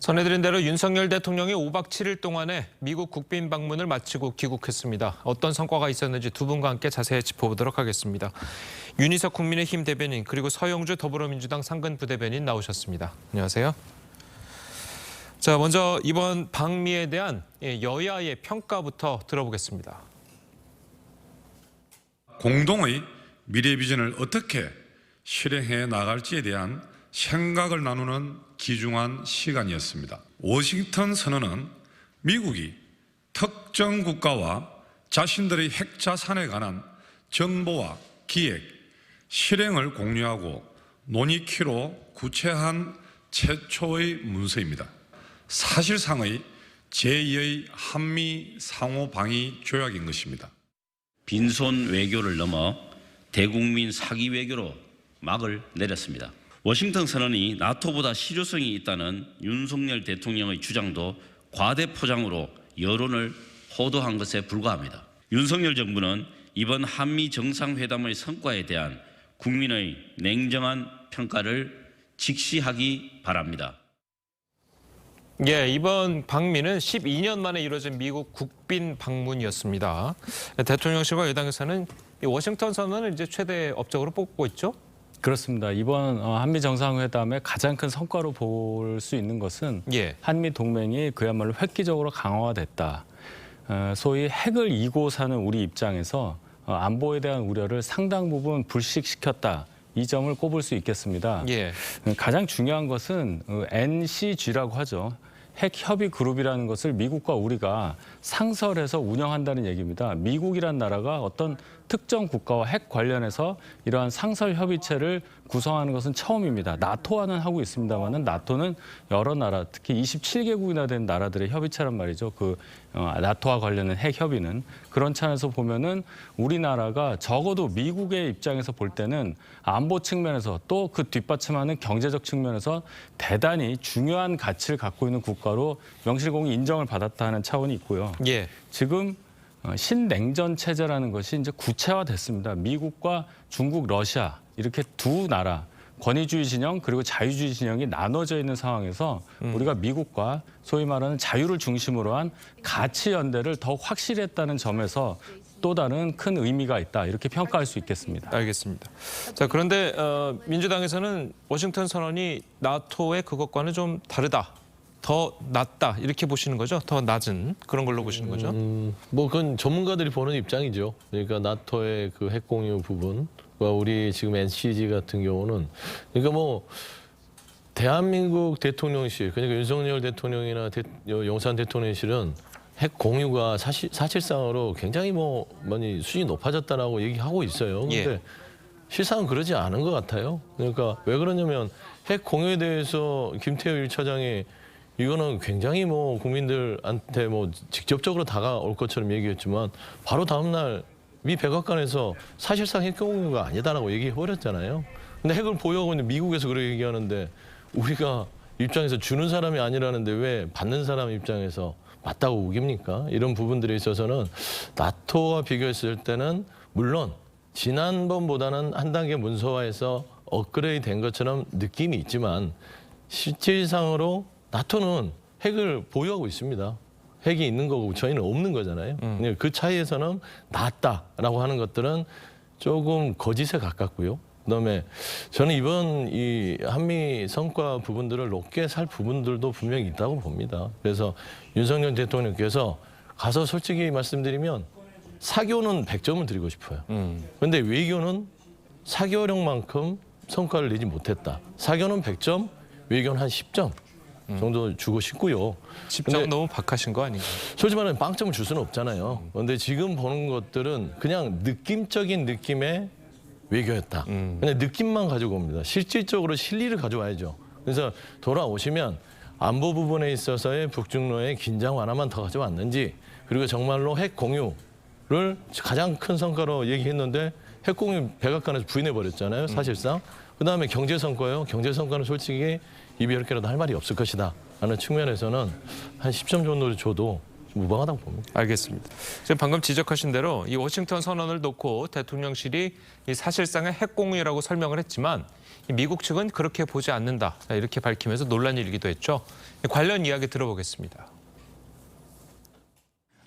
전해드린 대로 윤석열 대통령이 5박 7일 동안에 미국 국빈 방문을 마치고 귀국했습니다. 어떤 성과가 있었는지 두 분과 함께 자세히 짚어보도록 하겠습니다. 윤희석 국민의힘 대변인 그리고 서영주 더불어민주당 상근 부대변인 나오셨습니다. 안녕하세요. 자, 먼저 이번 방미에 대한 여야의 평가부터 들어보겠습니다. 공동의 미래 비전을 어떻게 실행해 나갈지에 대한 생각을 나누는 귀중한 시간이었습니다. 워싱턴 선언은 미국이 특정 국가와 자신들의 핵 자산에 관한 정보와 기획, 실행을 공유하고 논의키로 구체한 최초의 문서입니다. 사실상의 제2의 한미 상호방위 조약인 것입니다. 빈손 외교를 넘어 대국민 사기 외교로 막을 내렸습니다. 워싱턴 선언이 나토보다 실효성이 있다는 윤석열 대통령의 주장도 과대 포장으로 여론을 호도한 것에 불과합니다. 윤석열 정부는 이번 한미 정상회담의 성과에 대한 국민의 냉정한 평가를 직시하기 바랍니다. 예, 이번 방미는 12년 만에 이루어진 미국 국빈 방문이었습니다. 대통령실과 여당에서는 이 워싱턴 선언을 이제 최대 업적으로 뽑고 있죠? 그렇습니다. 이번 한미 정상회담의 가장 큰 성과로 볼 수 있는 것은 한미 동맹이 그야말로 획기적으로 강화가 됐다. 소위 핵을 이고 사는 우리 입장에서 안보에 대한 우려를 상당 부분 불식시켰다. 이 점을 꼽을 수 있겠습니다. 가장 중요한 것은 NCG라고 하죠. 핵협의그룹이라는 것을 미국과 우리가 상설해서 운영한다는 얘기입니다. 미국이란 나라가 어떤 특정 국가와 핵 관련해서 이러한 상설 협의체를 구성하는 것은 처음입니다. 나토와는 하고 있습니다만은 나토는 여러 나라, 특히 27개국이나 된 나라들의 협의체란 말이죠. 나토와 관련된 핵 협의는 그런 차원에서 보면은 우리나라가 적어도 미국의 입장에서 볼 때는 안보 측면에서 또 그 뒷받침하는 경제적 측면에서 대단히 중요한 가치를 갖고 있는 국가로 명실공히 인정을 받았다는 차원이 있고요. 지금 신냉전 체제라는 것이 이제 구체화됐습니다. 미국과 중국, 러시아 이렇게 두 나라 권위주의 진영 그리고 자유주의 진영이 나눠져 있는 상황에서 우리가 미국과 소위 말하는 자유를 중심으로 한 가치 연대를 더 확실히 했다는 점에서 또 다른 큰 의미가 있다 이렇게 평가할 수 있겠습니다. 알겠습니다. 자, 그런데 민주당에서는 워싱턴 선언이 나토의 그것과는 좀 다르다. 더 낮다 이렇게 보시는 거죠? 더 낮은 그런 걸로 보시는 거죠? 뭐 그건 전문가들이 보는 입장이죠. 그러니까 나토의 그 핵 공유 부분과 우리 지금 NCG 같은 경우는 그러니까 뭐 대한민국 대통령실 그러니까 윤석열 대통령이나 용산 대통령실은 핵 공유가 사실상으로 굉장히 많이 수준이 높아졌다라고 얘기하고 있어요. 그런데 실상은 그러지 않은 것 같아요. 그러니까 왜 그러냐면 핵 공유에 대해서 김태우 1차장이 이거는 굉장히 국민들한테 직접적으로 다가올 것처럼 얘기했지만 바로 다음 날 미 백악관에서 사실상 핵 공유가 아니다라고 얘기해버렸잖아요. 근데 핵을 보유하고 있는 미국에서 그렇게 얘기하는데 우리가 입장에서 주는 사람이 아니라는데 왜 받는 사람 입장에서 맞다고 우깁니까? 이런 부분들에 있어서는 나토와 비교했을 때는 물론 지난번보다는 한 단계 문서화해서 업그레이드 된 것처럼 느낌이 있지만 실질상으로 나토는 핵을 보유하고 있습니다. 핵이 있는 거고 저희는 없는 거잖아요. 그 차이에서는 낫다라고 하는 것들은 조금 거짓에 가깝고요. 그다음에 저는 이번 이 한미 성과 부분들을 높게 살 부분들도 분명히 있다고 봅니다. 그래서 윤석열 대통령께서 가서 솔직히 말씀드리면 사교는 100점을 드리고 싶어요. 그런데 외교는 사교력만큼 성과를 내지 못했다. 사교는 100점, 외교는 한 10점. 정도 주고 싶고요. 10점 너무 박하신 거 아닌가요? 솔직히 말하면 빵점을 줄 수는 없잖아요. 그런데 지금 보는 것들은 그냥 느낌적인 느낌의 외교였다. 그냥 느낌만 가지고 옵니다. 실질적으로 실리를 가져와야죠. 그래서 돌아오시면 안보 부분에 있어서의 북중로의 긴장 완화만 더 가져왔는지 그리고 정말로 핵 공유를 가장 큰 성과로 얘기했는데 핵 공유 백악관에서 부인해버렸잖아요. 사실상. 그다음에 경제 성과요. 경제 성과는 솔직히 입이 10개라도 할 말이 없을 것이다. 라는 측면에서는 한 10점 정도를 줘도 무방하다고 봅니다. 알겠습니다. 지금 방금 지적하신 대로 이 워싱턴 선언을 놓고 대통령실이 이 사실상의 핵 공유라고 설명을 했지만 이 미국 측은 그렇게 보지 않는다. 이렇게 밝히면서 논란이 일기도 했죠. 관련 이야기 들어보겠습니다.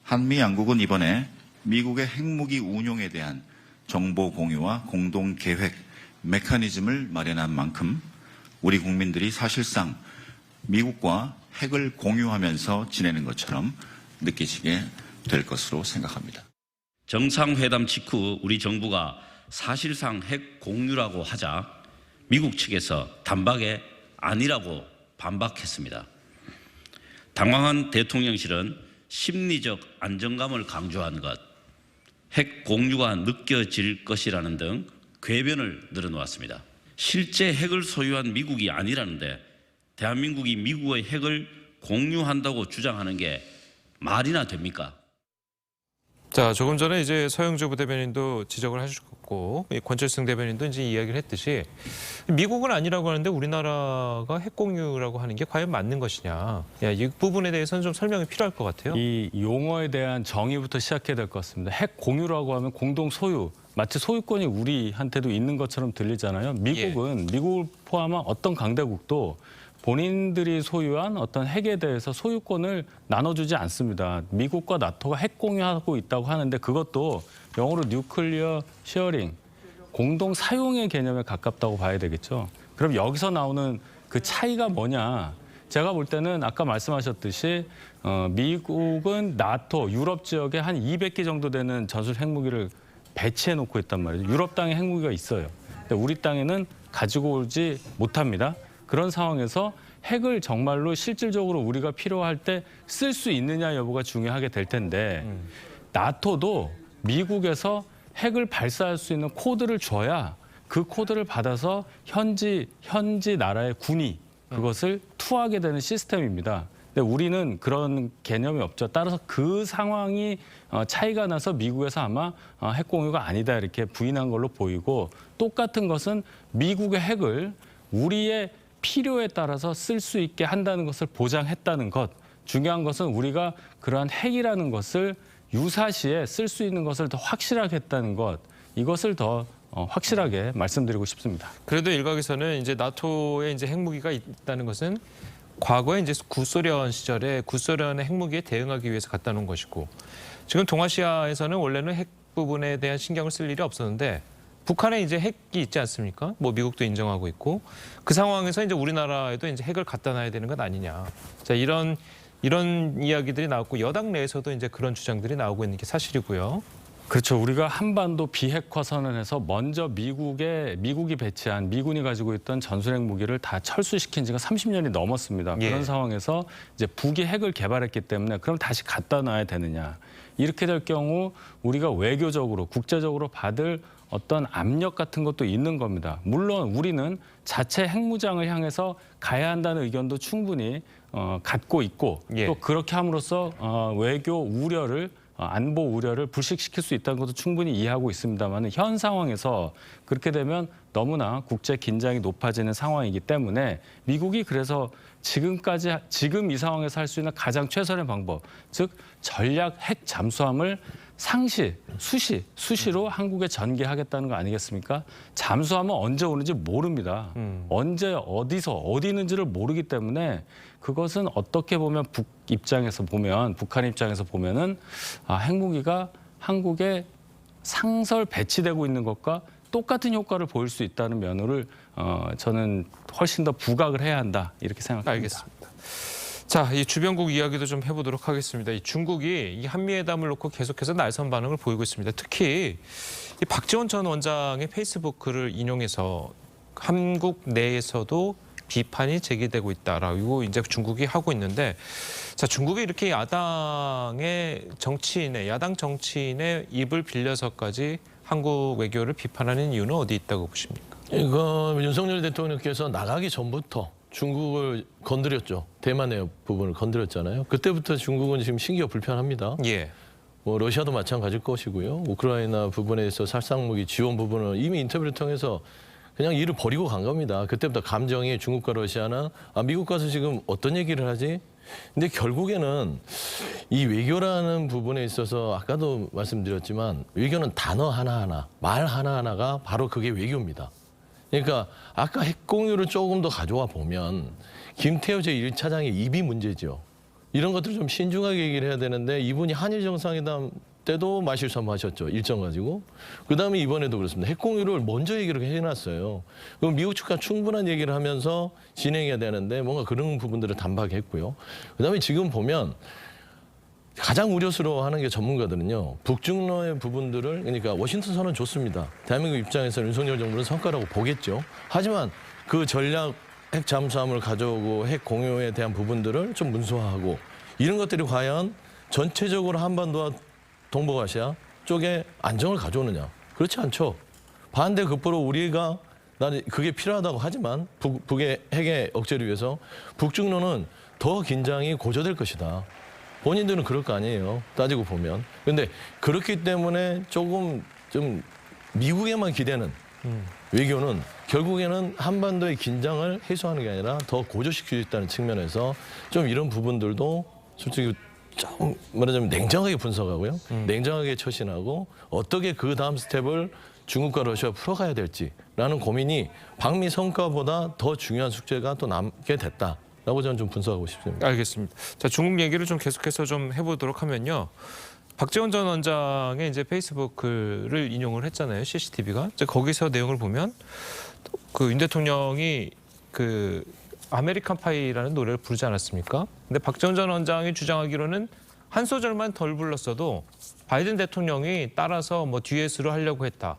한미 양국은 이번에 미국의 핵무기 운용에 대한 정보 공유와 공동 계획 메커니즘을 마련한 만큼 우리 국민들이 사실상 미국과 핵을 공유하면서 지내는 것처럼 느끼시게 될 것으로 생각합니다. 정상회담 직후 우리 정부가 사실상 핵 공유라고 하자 미국 측에서 단박에 아니라고 반박했습니다. 당황한 대통령실은 심리적 안정감을 강조한 것, 핵 공유가 느껴질 것이라는 등 궤변을 늘어놓았습니다. 실제 핵을 소유한 미국이 아니라는데 대한민국이 미국의 핵을 공유한다고 주장하는 게 말이나 됩니까? 자, 조금 전에 이제 서영주 부대변인도 지적을 하셨고 권철승 대변인도 이제 이야기를 했듯이 미국은 아니라고 하는데 우리나라가 핵 공유라고 하는 게 과연 맞는 것이냐. 이 부분에 대해서는 좀 설명이 필요할 것 같아요. 이 용어에 대한 정의부터 시작해야 될 것 같습니다. 핵 공유라고 하면 공동 소유, 마치 소유권이 우리한테도 있는 것처럼 들리잖아요. 미국은 미국을 포함한 어떤 강대국도 본인들이 소유한 어떤 핵에 대해서 소유권을 나눠주지 않습니다. 미국과 나토가 핵 공유하고 있다고 하는데 그것도 영어로 뉴클리어 쉐어링, 공동 사용의 개념에 가깝다고 봐야 되겠죠. 그럼 여기서 나오는 그 차이가 뭐냐? 제가 볼 때는 아까 말씀하셨듯이 미국은 나토, 유럽 지역에 한 200개 정도 되는 전술 핵무기를 배치해 놓고 있단 말이죠. 유럽 땅에 핵무기가 있어요. 근데 우리 땅에는 가지고 오지 못합니다. 그런 상황에서 핵을 정말로 실질적으로 우리가 필요할 때 쓸 수 있느냐 여부가 중요하게 될 텐데 나토도 미국에서 핵을 발사할 수 있는 코드를 줘야 그 코드를 받아서 현지 나라의 군이 그것을 투하게 되는 시스템입니다. 근데 우리는 그런 개념이 없죠. 따라서 그 상황이 차이가 나서 미국에서 아마 핵 공유가 아니다 이렇게 부인한 걸로 보이고 똑같은 것은 미국의 핵을 우리의 필요에 따라서 쓸 수 있게 한다는 것을 보장했다는 것. 중요한 것은 우리가 그러한 핵이라는 것을 유사시에 쓸 수 있는 것을 더 확실하게 했다는 것. 이것을 더 확실하게 말씀드리고 싶습니다. 그래도 일각에서는 이제 나토에 이제 핵무기가 있다는 것은 과거에 이제 구소련 시절에 구소련의 핵무기에 대응하기 위해서 갖다 놓은 것이고 지금 동아시아에서는 원래는 핵 부분에 대한 신경을 쓸 일이 없었는데 북한에 이제 핵이 있지 않습니까? 뭐 미국도 인정하고 있고 그 상황에서 이제 우리나라에도 이제 핵을 갖다 놔야 되는 것 아니냐. 자, 이런 이야기들이 나왔고 여당 내에서도 이제 그런 주장들이 나오고 있는 게 사실이고요. 그렇죠. 우리가 한반도 비핵화 선언에서 먼저 미국이 배치한 미군이 가지고 있던 전술핵 무기를 다 철수시킨 지가 30년이 넘었습니다. 그런 상황에서 이제 북이 핵을 개발했기 때문에 그럼 다시 갖다 놔야 되느냐. 이렇게 될 경우 우리가 외교적으로 국제적으로 받을 어떤 압력 같은 것도 있는 겁니다. 물론 우리는 자체 핵무장을 향해서 가야 한다는 의견도 충분히 갖고 있고 또 그렇게 함으로써 외교 우려를 안보 우려를 불식시킬 수 있다는 것도 충분히 이해하고 있습니다만 현 상황에서 그렇게 되면 너무나 국제 긴장이 높아지는 상황이기 때문에 미국이 그래서 지금 이 상황에서 할 수 있는 가장 최선의 방법, 즉 전략 핵 잠수함을 수시로 한국에 전개하겠다는 거 아니겠습니까? 잠수함은 언제 오는지 모릅니다. 언제 어디 있는지를 모르기 때문에 그것은 어떻게 보면 북한 입장에서 보면은 핵무기가 한국에 상설 배치되고 있는 것과 똑같은 효과를 보일 수 있다는 면을 저는 훨씬 더 부각을 해야 한다 이렇게 생각합니다. 알겠습니다. 자, 이 주변국 이야기도 좀 해보도록 하겠습니다. 이 중국이 이 한미회담을 놓고 계속해서 날선 반응을 보이고 있습니다. 특히 이 박지원 전 원장의 페이스북 글을 인용해서 한국 내에서도 비판이 제기되고 있다라고 이제 중국이 하고 있는데, 자, 중국이 이렇게 야당 정치인의 입을 빌려서까지 한국 외교를 비판하는 이유는 어디 있다고 보십니까? 이거 윤석열 대통령께서 나가기 전부터 중국을 건드렸죠. 대만의 부분을 건드렸잖아요. 그때부터 중국은 지금 신기가 불편합니다. 예. 뭐 러시아도 마찬가지일 것이고요. 우크라이나 부분에서 살상무기 지원 부분은 이미 인터뷰를 통해서 그냥 일을 버리고 간 겁니다. 그때부터 감정이 중국과 러시아는 미국 가서 지금 어떤 얘기를 하지? 근데 결국에는 이 외교라는 부분에 있어서 아까도 말씀드렸지만 외교는 단어 하나하나, 말 하나하나가 바로 그게 외교입니다. 그러니까 아까 핵공유를 조금 더 가져와 보면 김태호 제1차장의 입이 문제죠. 이런 것들을 좀 신중하게 얘기를 해야 되는데 이분이 한일 정상회담 때도 말실수하셨죠. 일정 가지고. 그다음에 이번에도 그렇습니다. 핵공유를 먼저 얘기를 해놨어요. 그럼 미국 측과 충분한 얘기를 하면서 진행해야 되는데 뭔가 그런 부분들을 단박했고요. 그다음에 지금 보면 가장 우려스러워하는 게 전문가들은요. 북중러의 부분들을 그러니까 워싱턴 선언 좋습니다. 대한민국 입장에서는 윤석열 정부는 성과라고 보겠죠. 하지만 그 전략 핵 잠수함을 가져오고 핵 공유에 대한 부분들을 좀 문서화하고 이런 것들이 과연 전체적으로 한반도와 동북아시아 쪽에 안정을 가져오느냐? 그렇지 않죠. 반대 급부로 우리가 나는 그게 필요하다고 하지만 북의 핵의 억제를 위해서 북중로는 더 긴장이 고조될 것이다. 본인들은 그럴 거 아니에요. 따지고 보면. 그런데 그렇기 때문에 조금 좀 미국에만 기대는 외교는 결국에는 한반도의 긴장을 해소하는 게 아니라 더 고조시킬 수 있다는 측면에서 좀 이런 부분들도 솔직히 좀 말하자면 냉정하게 분석하고요. 냉정하게 처신하고 어떻게 그 다음 스텝을 중국과 러시아가 풀어가야 될지라는 고민이 방미 성과보다 더 중요한 숙제가 또 남게 됐다라고 저는 좀 분석하고 싶습니다. 알겠습니다. 자, 중국 얘기를 좀 계속해서 좀 해보도록 하면요. 박지원 전 원장의 이제 페이스북 글을 인용을 했잖아요. CCTV가. 이제 거기서 내용을 보면 그 윤 대통령이 그 아메리칸 파이라는 노래를 부르지 않았습니까? 근데 박지원 전 원장이 주장하기로는 한 소절만 덜 불렀어도 바이든 대통령이 따라서 뭐 듀엣으로 하려고 했다.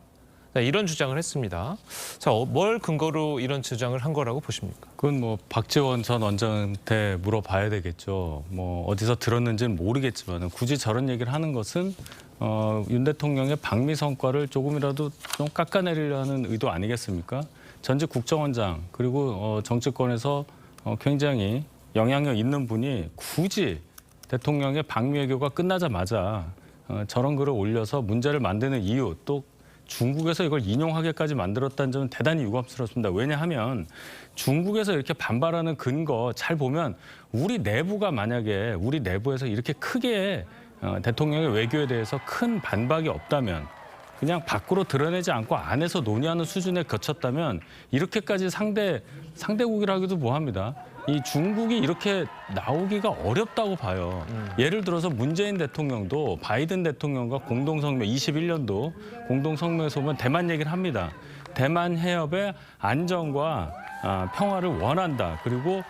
이런 주장을 했습니다. 자, 뭘 근거로 이런 주장을 한 거라고 보십니까? 그건 뭐 박지원 전 원장한테 물어봐야 되겠죠. 뭐 어디서 들었는지는 모르겠지만 굳이 저런 얘기를 하는 것은 윤 대통령의 방미 성과를 조금이라도 좀 깎아내리려는 의도 아니겠습니까? 전직 국정원장 그리고 정치권에서 굉장히 영향력 있는 분이 굳이 대통령의 방미 외교가 끝나자마자 저런 글을 올려서 문제를 만드는 이유 또 중국에서 이걸 인용하게까지 만들었다는 점은 대단히 유감스럽습니다. 왜냐하면 중국에서 이렇게 반발하는 근거 잘 보면 우리 내부가 만약에 우리 내부에서 이렇게 크게 대통령의 외교에 대해서 큰 반박이 없다면 그냥 밖으로 드러내지 않고 안에서 논의하는 수준에 거쳤다면 이렇게까지 상대국이라기도 뭐합니다. 이 중국이 이렇게 나오기가 어렵다고 봐요. 예를 들어서 문재인 대통령도 바이든 대통령과 공동성명 21년도 공동성명에서 보면 대만 얘기를 합니다. 대만 해협의 안정과 평화를 원한다. 그리고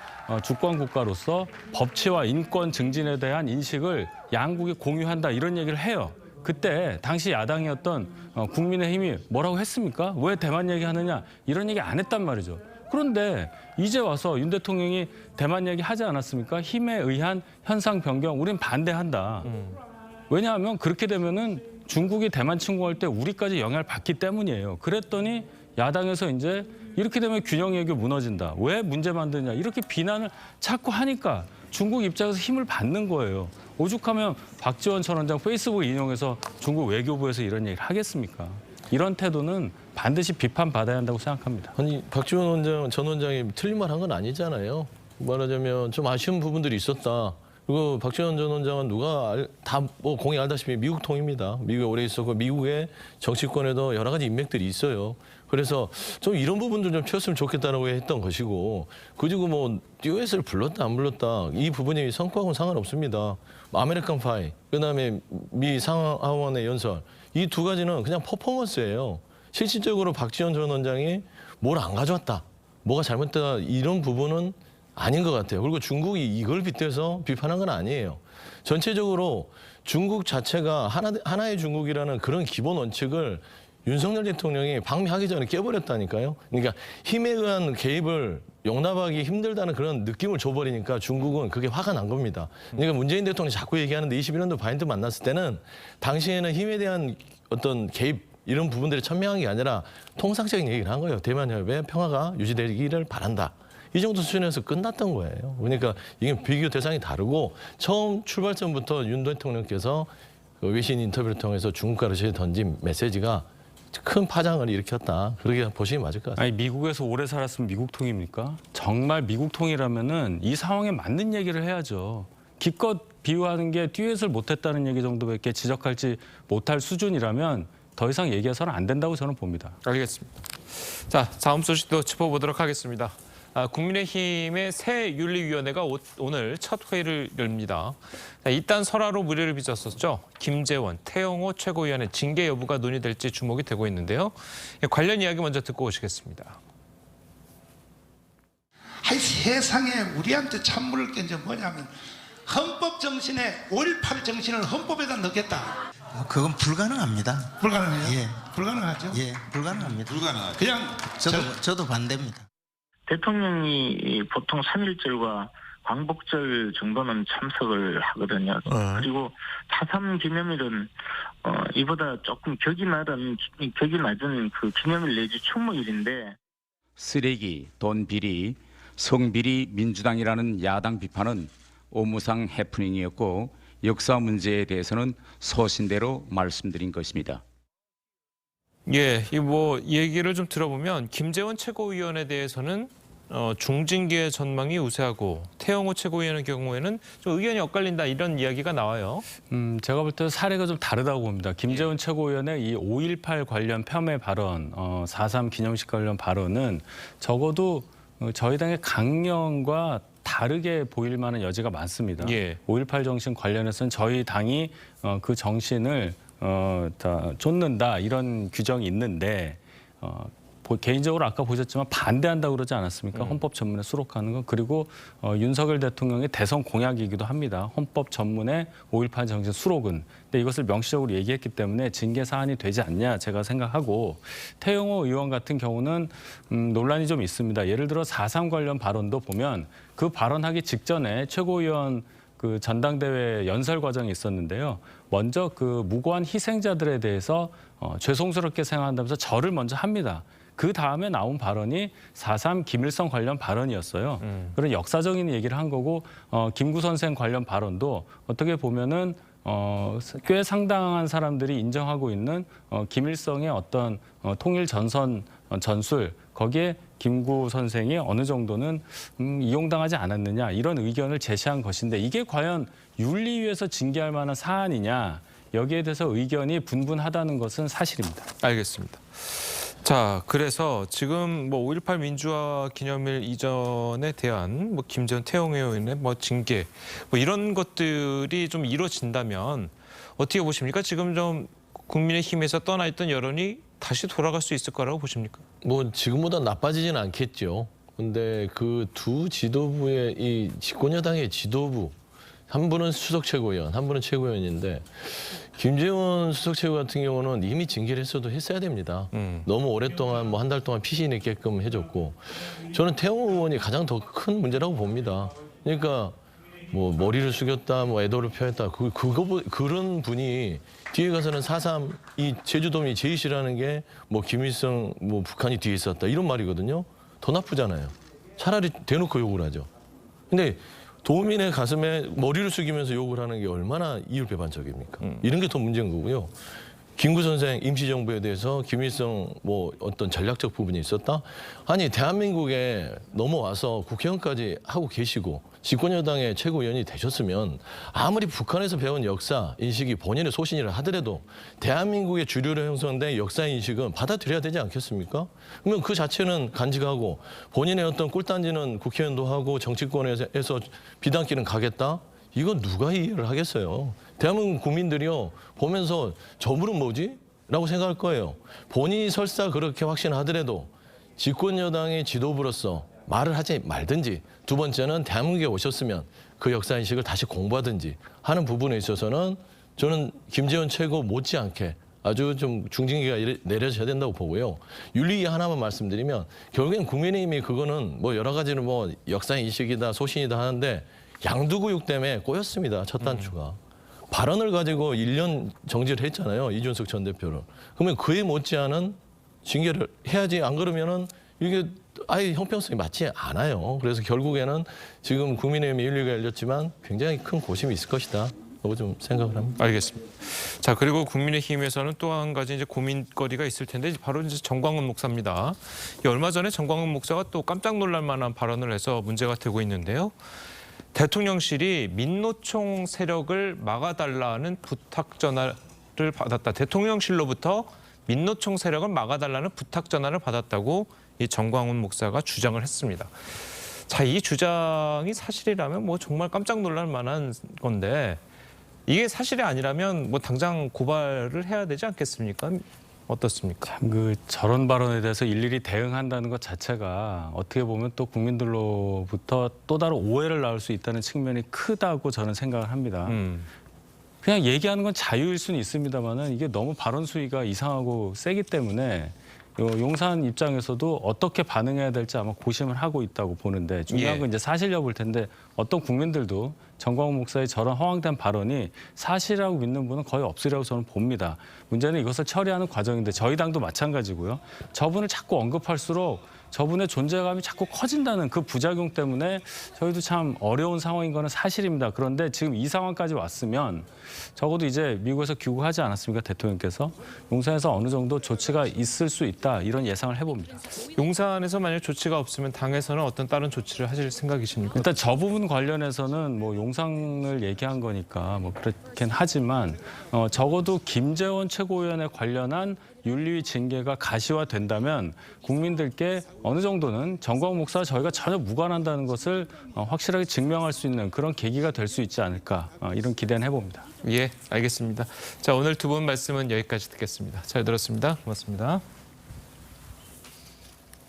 주권 국가로서 법치와 인권 증진에 대한 인식을 양국이 공유한다. 이런 얘기를 해요. 그때 당시 야당이었던 국민의힘이 뭐라고 했습니까? 왜 대만 얘기하느냐? 이런 얘기 안 했단 말이죠. 그런데 이제 와서 윤 대통령이 대만 얘기 하지 않았습니까? 힘에 의한 현상 변경, 우린 반대한다. 왜냐하면 그렇게 되면은 중국이 대만 침공할 때 우리까지 영향을 받기 때문이에요. 그랬더니 야당에서 이제 이렇게 되면 균형 외교 무너진다. 왜 문제 만드냐? 이렇게 비난을 자꾸 하니까 중국 입장에서 힘을 받는 거예요. 오죽하면 박지원 전 원장 페이스북 인용해서 중국 외교부에서 이런 얘기를 하겠습니까? 이런 태도는 반드시 비판받아야 한다고 생각합니다. 아니 박지원 전 원장이 틀린 말 한 건 아니잖아요. 말하자면 좀 아쉬운 부분들이 있었다. 그리고 박지원 전 원장은 누가 다 뭐 공이 알다시피 미국 통입니다. 미국에 오래 있었고 미국의 정치권에도 여러 가지 인맥들이 있어요. 그래서 좀 이런 부분들 좀 채웠으면 좋겠다라고 했던 것이고 그리고 뭐 듀엣을 불렀다 안 불렀다 이 부분이 성과하고는 상관없습니다. 아메리칸 파이 그다음에 미 상하원의 연설 이 두 가지는 그냥 퍼포먼스예요. 실질적으로 박지원 전 원장이 뭘 안 가져왔다. 뭐가 잘못됐다 이런 부분은 아닌 것 같아요. 그리고 중국이 이걸 빗대서 비판한 건 아니에요. 전체적으로 중국 자체가 하나의 중국이라는 그런 기본 원칙을 윤석열 대통령이 방미하기 전에 깨버렸다니까요. 그러니까 힘에 의한 개입을 용납하기 힘들다는 그런 느낌을 줘버리니까 중국은 그게 화가 난 겁니다. 그러니까 문재인 대통령이 자꾸 얘기하는데 21년도 바이든 만났을 때는 당시에는 힘에 대한 어떤 개입 이런 부분들이 천명한 게 아니라 통상적인 얘기를 한 거예요. 대만 협의 평화가 유지되기를 바란다. 이 정도 수준에서 끝났던 거예요. 그러니까 이게 비교 대상이 다르고 처음 출발점부터 윤 대통령께서 외신 인터뷰를 통해서 중국과 러시아에 던진 메시지가 큰 파장을 일으켰다. 그렇게 보시면 맞을 것 같습니다. 아니 미국에서 오래 살았으면 미국통입니까? 정말 미국통이라면은 이 상황에 맞는 얘기를 해야죠. 기껏 비유하는 게 듀엣을 못했다는 얘기 정도밖에 지적할지 못할 수준이라면 더 이상 얘기해서는 안 된다고 저는 봅니다. 알겠습니다. 자, 다음 소식도 짚어보도록 하겠습니다. 국민의힘의 새 윤리위원회가 오늘 첫 회의를 열립니다. 이딴 설화로 물의를 빚었었죠. 김재원, 태영호 최고위원의 징계 여부가 논의될지 주목이 되고 있는데요. 관련 이야기 먼저 듣고 오시겠습니다. 세상에 우리한테 찬물을 깬 게 뭐냐면 헌법 정신에 5.18 정신을 헌법에다 넣겠다. 그건 불가능합니다. 불가능해요? 예. 불가능하죠? 예, 불가능합니다. 그냥 저도 반대입니다. 대통령이 보통 3.1절과 광복절 정도는 참석을 하거든요. 그리고 4.3 기념일은 이보다 조금 격이 낮은 그 기념일 내지 추모일인데 쓰레기, 돈 비리, 성비리 민주당이라는 야당 비판은 오무상 해프닝이었고 역사 문제에 대해서는 소신대로 말씀드린 것입니다. 예, 이 얘기를 좀 들어보면 김재원 최고위원에 대해서는 중징계 전망이 우세하고 태영호 최고위원의 경우에는 좀 의견이 엇갈린다 이런 이야기가 나와요. 제가 볼 때 사례가 좀 다르다고 봅니다. 김재원 최고위원의 이 5.18 관련 폄훼 발언, 4.3 기념식 관련 발언은 적어도 저희 당의 강령과 다르게 보일 만한 여지가 많습니다. 예. 5.18 정신 관련해서는 저희 당이 그 정신을 다 쫓는다 이런 규정이 있는데 개인적으로 아까 보셨지만 반대한다고 그러지 않았습니까? 헌법 전문에 수록하는 거. 그리고 윤석열 대통령의 대선 공약이기도 합니다. 헌법 전문에 5.18 정신 수록은. 근데 이것을 명시적으로 얘기했기 때문에 징계 사안이 되지 않냐 제가 생각하고 태영호 의원 같은 경우는 논란이 좀 있습니다. 예를 들어 4.3 관련 발언도 보면 그 발언하기 직전에 최고위원 그 전당대회 연설 과정이 있었는데요. 먼저 그 무고한 희생자들에 대해서 죄송스럽게 생각한다면서 절을 먼저 합니다. 그 다음에 나온 발언이 4.3 김일성 관련 발언이었어요. 그런 역사적인 얘기를 한 거고 김구 선생 관련 발언도 어떻게 보면은 꽤 상당한 사람들이 인정하고 있는 김일성의 어떤 통일 전선 전술 거기에 김구 선생이 어느 정도는 이용당하지 않았느냐 이런 의견을 제시한 것인데 이게 과연 윤리위에서 징계할 만한 사안이냐 여기에 대해서 의견이 분분하다는 것은 사실입니다. 알겠습니다. 자, 그래서 지금 5.18 민주화 기념일 이전에 대한 김재원 태영호 의원의 징계 이런 것들이 좀 이루어진다면 어떻게 보십니까? 지금 좀 국민의힘에서 떠나 있던 여론이 다시 돌아갈 수 있을 거라고 보십니까? 지금보다 나빠지지는 않겠죠. 근데 그 두 지도부의 이 집권여당의 지도부 한 분은 수석 최고위원, 한 분은 최고위원인데 김재원 수석 최고 같은 경우는 이미 징계를 했어야 됩니다. 너무 오랫동안 한 달 동안 피신이 있게끔 해줬고 저는 태영호 의원이 가장 더 큰 문제라고 봅니다. 그러니까 머리를 숙였다, 애도를 표했다 그런 분이 뒤에 가서는 4.3 이 제주도민이 제일 싫어하는 게 김일성 북한이 뒤에 있었다 이런 말이거든요. 더 나쁘잖아요. 차라리 대놓고 욕을 하죠. 근데 도민의 가슴에 머리를 숙이면서 욕을 하는 게 얼마나 이율배반적입니까? 이런 게 더 문제인 거고요. 김구 선생 임시정부에 대해서 김일성 어떤 전략적 부분이 있었다? 아니 대한민국에 넘어와서 국회의원까지 하고 계시고 집권여당의 최고위원이 되셨으면 아무리 북한에서 배운 역사 인식이 본인의 소신이라 하더라도 대한민국의 주류로 형성된 역사 인식은 받아들여야 되지 않겠습니까? 그러면 그 자체는 간직하고 본인의 어떤 꿀단지는 국회의원도 하고 정치권에서 비단길은 가겠다? 이건 누가 이해를 하겠어요? 대한민국 국민들이요 보면서 저분은 뭐지? 라고 생각할 거예요. 본인이 설사 그렇게 확신하더라도 집권여당의 지도부로서 말을 하지 말든지 두 번째는 대한민국에 오셨으면 그 역사인식을 다시 공부하든지 하는 부분에 있어서는 저는 김재원 최고 못지않게 아주 좀 중징계가 내려져야 된다고 보고요. 윤리위 하나만 말씀드리면 결국엔 국민의힘이 그거는 여러 가지로 역사인식이다 소신이다 하는데 양두구육 때문에 꼬였습니다. 첫 단추가. 발언을 가지고 1년 정지를 했잖아요. 이준석 전 대표를. 그러면 그에 못지않은 징계를 해야지 안 그러면은 이게 아예 형평성이 맞지 않아요. 그래서 결국에는 지금 국민의힘이 윤리가 열렸지만 굉장히 큰 고심이 있을 것이다. 라고 좀 생각을 합니다. 알겠습니다. 자, 그리고 국민의힘에서는 또 한 가지 이제 고민거리가 있을 텐데 바로 이제 정광훈 목사입니다. 얼마 전에 정광훈 목사가 또 깜짝 놀랄 만한 발언을 해서 문제가 되고 있는데요. 대통령실이 민노총 세력을 막아달라는 부탁 전화를 받았다. 대통령실로부터 민노총 세력을 막아달라는 부탁 전화를 받았다고 이 정광훈 목사가 주장을 했습니다. 자, 이 주장이 사실이라면 뭐 정말 깜짝 놀랄 만한 건데 이게 사실이 아니라면 뭐 당장 고발을 해야 되지 않겠습니까? 어떻습니까? 참 저런 발언에 대해서 일일이 대응한다는 것 자체가 어떻게 보면 또 국민들로부터 또 다른 오해를 낳을 수 있다는 측면이 크다고 저는 생각을 합니다. 그냥 얘기하는 건 자유일 수는 있습니다만은 이게 너무 발언 수위가 이상하고 세기 때문에 용산 입장에서도 어떻게 반응해야 될지 아마 고심을 하고 있다고 보는데 중요한 건 이제 사실 여부일 텐데 어떤 국민들도 정광훈 목사의 저런 허황된 발언이 사실이라고 믿는 분은 거의 없으리라고 저는 봅니다. 문제는 이것을 처리하는 과정인데 저희 당도 마찬가지고요. 저분을 자꾸 언급할수록 저분의 존재감이 자꾸 커진다는 그 부작용 때문에 저희도 참 어려운 상황인 거는 사실입니다. 그런데 지금 이 상황까지 왔으면 적어도 이제 미국에서 귀국하지 않았습니까? 대통령께서. 용산에서 어느 정도 조치가 있을 수 있다 이런 예상을 해봅니다. 용산에서 만약 조치가 없으면 당에서는 어떤 다른 조치를 하실 생각이십니까? 일단 저 부분 관련해서는 뭐 용산을 얘기한 거니까 뭐 그렇긴 하지만 적어도 김재원 최고위원에 관련한 윤리위 징계가 가시화된다면 국민들께 어느 정도는 정광훈 목사와 저희가 전혀 무관한다는 것을 확실하게 증명할 수 있는 그런 계기가 될 수 있지 않을까 이런 기대는 해봅니다. 예, 알겠습니다. 자, 오늘 두 분 말씀은 여기까지 듣겠습니다. 잘 들었습니다. 고맙습니다.